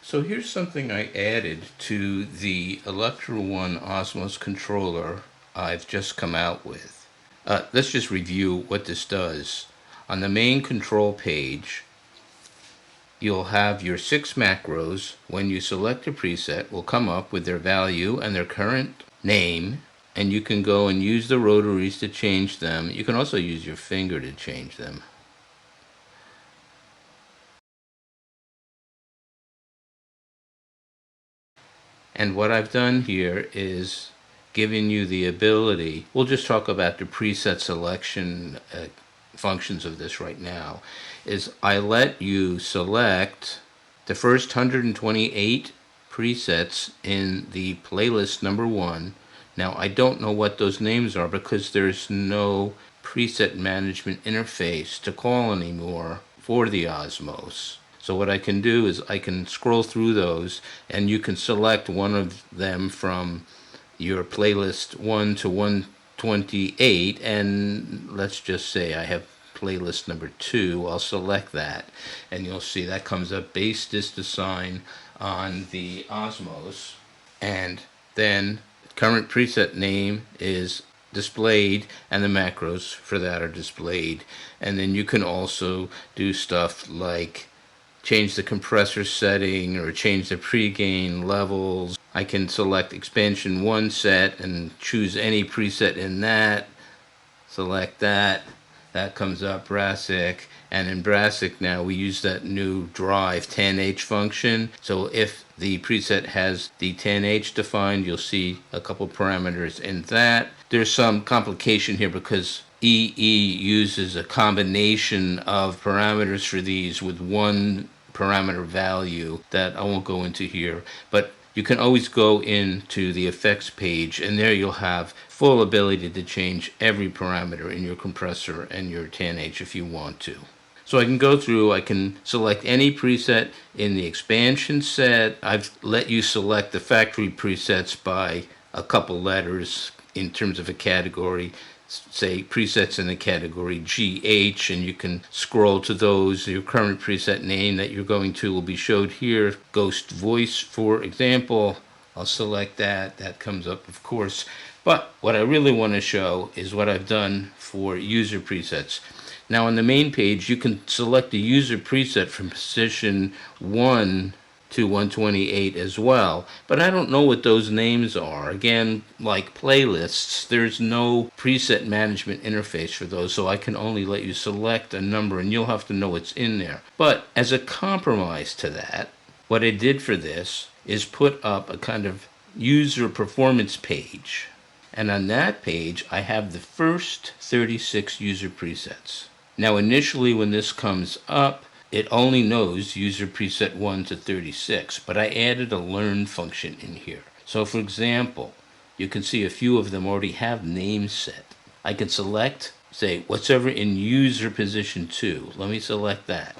So here's something I added to the Electra 1 Osmose controller I've just come out with. Let's just review what this does. On the main control page, you'll have your 6 macros. When you select a preset, will come up with their value and their current name, and you can go and use the rotaries to change them. You can also use your finger to change them. And what I've done here is giving you the ability, we'll just talk about the preset selection functions of this right now, is I let you select the first 128 presets in the playlist number 1. Now I don't know what those names are because there's no preset management interface to call anymore for the Osmose. So what I can do is I can scroll through those, and you can select one of them from your playlist 1 to 128, and let's just say I have playlist number 2. I'll select that, and you'll see that comes up base dist assign on the Osmose, and then current preset name is displayed, and the macros for that are displayed. And then you can also do stuff like change the compressor setting or change the pregain levels. I can select expansion 1 set and choose any preset in that. Select that. That comes up Brassic. And in Brassic now we use that new drive 10H function. So if the preset has the 10H defined, you'll see a couple parameters in that. There's some complication here because EE uses a combination of parameters for these with one parameter value that I won't go into here, but you can always go into the effects page, and there you'll have full ability to change every parameter in your compressor and your 10H if you want to. So I can go through, I can select any preset in the expansion set. I've let you select the factory presets by a couple letters in terms of a category, say presets in the category GH, and you can scroll to those. Your current preset name that you're going to will be showed here. Ghost Voice, for example. I'll select that. That comes up, of course. But what I really want to show is what I've done for user presets. Now on the main page, you can select a user preset from position 1 to 128 as well, but I don't know what those names are. Again, like playlists, there's no preset management interface for those, so I can only let you select a number, and you'll have to know what's in there. But as a compromise to that, what I did for this is put up a kind of user performance page, and on that page I have the first 36 user presets. Now initially when this comes up, it only knows user preset 1 to 36, but I added a learn function in here. So for example, you can see a few of them already have names set. I can select, say, whatever in user position 2. Let me select that.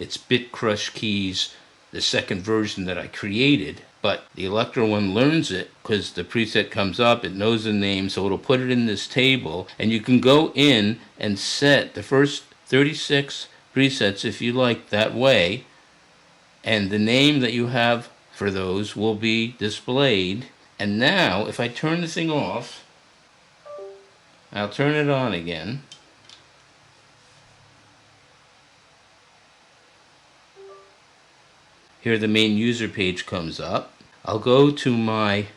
It's Bit Crush Keys, the second version that I created, but the Electra one learns it because the preset comes up, it knows the name, so it'll put it in this table, and you can go in and set the first 36 presets if you like that way, and the name that you have for those will be displayed. And now if I turn the thing off, I'll turn it on again. Here the main user page comes up. I'll go to my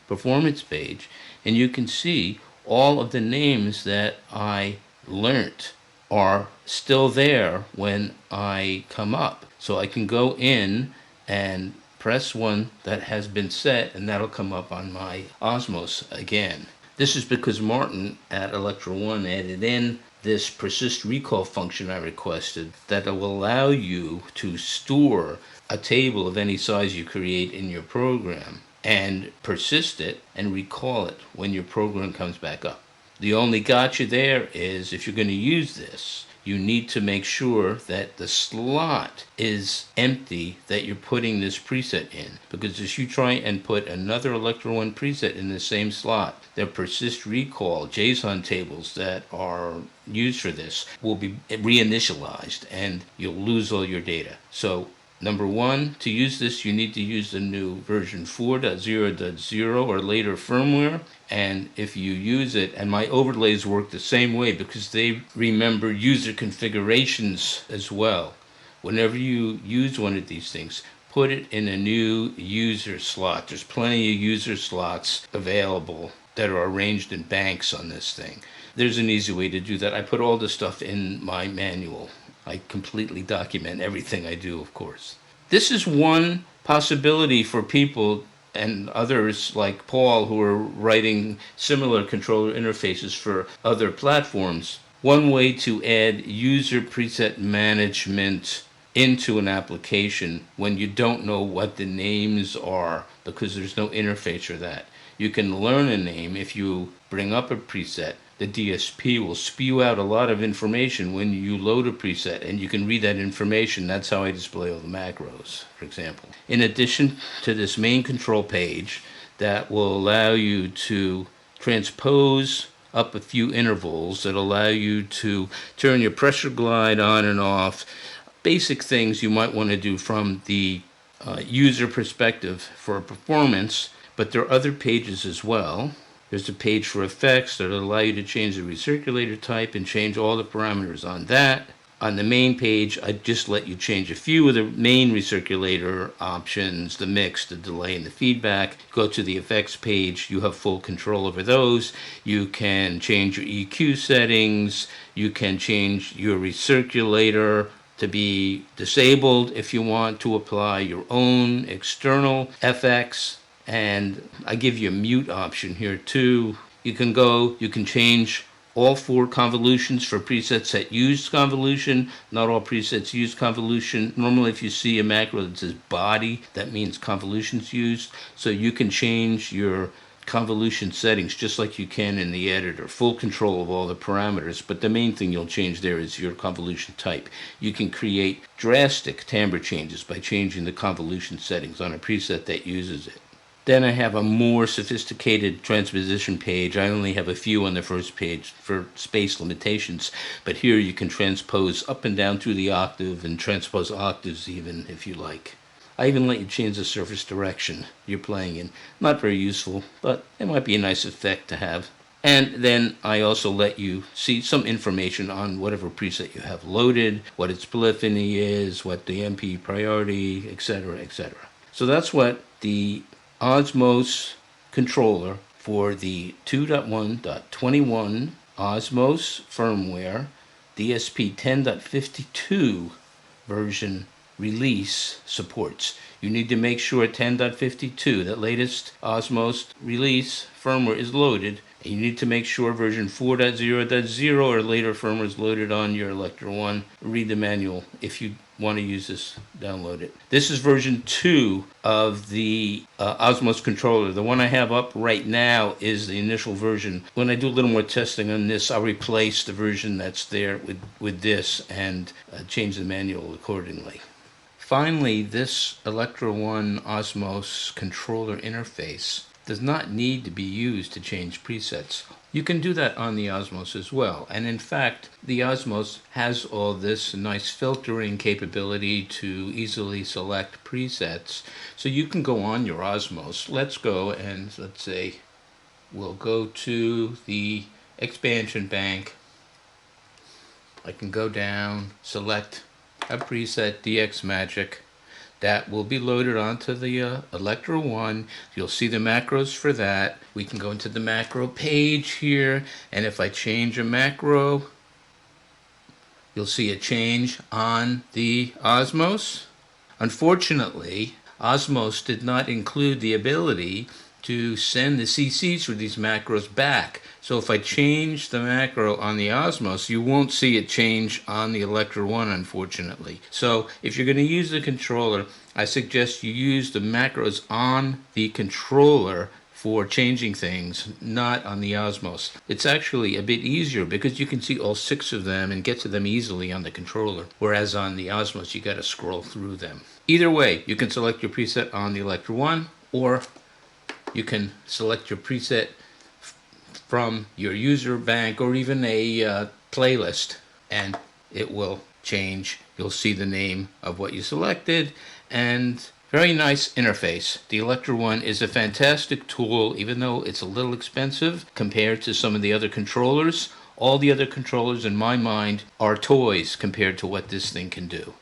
performance page, and you can see all of the names that I learnt are still there when I come up. So I can go in and press one that has been set, and that'll come up on my Osmose again. This is because Martin at Electra 1 added in this persist recall function I requested that will allow you to store a table of any size you create in your program and persist it and recall it when your program comes back up. The only gotcha there is if you're going to use this, you need to make sure that the slot is empty that you're putting this preset in. Because if you try and put another Electra 1 preset in the same slot, the persist recall JSON tables that are used for this will be reinitialized and you'll lose all your data. So Number one, to use this, you need to use the new version 4.0.0 or later firmware. And if you use it, and my overlays work the same way because they remember user configurations as well. Whenever you use one of these things, put it in a new user slot. There's plenty of user slots available that are arranged in banks on this thing. There's an easy way to do that. I put all the stuff in my manual. I completely document everything I do, of course. This is one possibility for people and others like Paul who are writing similar controller interfaces for other platforms. One way to add user preset management into an application when you don't know what the names are because there's no interface for that. You can learn a name if you bring up a preset. The DSP will spew out a lot of information when you load a preset, and you can read that information. That's how I display all the macros, for example. In addition to this main control page that will allow you to transpose up a few intervals that allow you to turn your pressure glide on and off, basic things you might want to do from the user perspective for performance, but there are other pages as well. There's a page for effects that will allow you to change the recirculator type and change all the parameters on that. On the main page, I just let you change a few of the main recirculator options, the mix, the delay, and the feedback. Go to the effects page, you have full control over those. You can change your EQ settings. You can change your recirculator to be disabled if you want to apply your own external FX. And I give you a mute option here too. You can change all 4 convolutions for presets that use convolution. Not all presets use convolution. Normally if you see a macro that says body, that means convolution's used. So you can change your convolution settings just like you can in the editor. Full control of all the parameters, but the main thing you'll change there is your convolution type. You can create drastic timbre changes by changing the convolution settings on a preset that uses it. Then I have a more sophisticated transposition page. I only have a few on the first page for space limitations, but here you can transpose up and down through the octave and transpose octaves even if you like. I even let you change the surface direction you're playing in. Not very useful, but it might be a nice effect to have. And then I also let you see some information on whatever preset you have loaded, what its polyphony is, what the MP priority, etc., etc. So that's what the Osmose controller for the 2.1.21 Osmose firmware DSP 10.52 version release supports. You need to make sure 10.52, that latest Osmose release firmware, is loaded. And you need to make sure version 4.0.0 or later firmware is loaded on your Electra 1. Read the manual if you want to use this, download it. This is version 2 of the Osmose controller. The one I have up right now is the initial version. When I do a little more testing on this, I'll replace the version that's there with this and change the manual accordingly. Finally, this Electra 1 Osmose controller interface does not need to be used to change presets. You can do that on the Osmose as well. And in fact, the Osmose has all this nice filtering capability to easily select presets. So you can go on your Osmose. Let's go and let's say we'll go to the expansion bank. I can go down, select a preset, DX Magic. That will be loaded onto the Electra 1. You'll see the macros for that. We can go into the macro page here, and if I change a macro, you'll see a change on the Osmose. Unfortunately, Osmose did not include the ability to send the CCs for these macros back. So if I change the macro on the Osmose, you won't see it change on the Electra 1, unfortunately. So if you're going to use the controller, I suggest you use the macros on the controller for changing things, not on the Osmose. It's actually a bit easier because you can see all 6 of them and get to them easily on the controller, whereas on the Osmose you got to scroll through them. Either way, you can select your preset on the Electra 1, or you can select your preset from your user bank or even a playlist and it will change. You'll see the name of what you selected, and very nice interface. The Electra one is a fantastic tool, even though it's a little expensive compared to some of the other controllers. All the other controllers, in my mind, are toys compared to what this thing can do.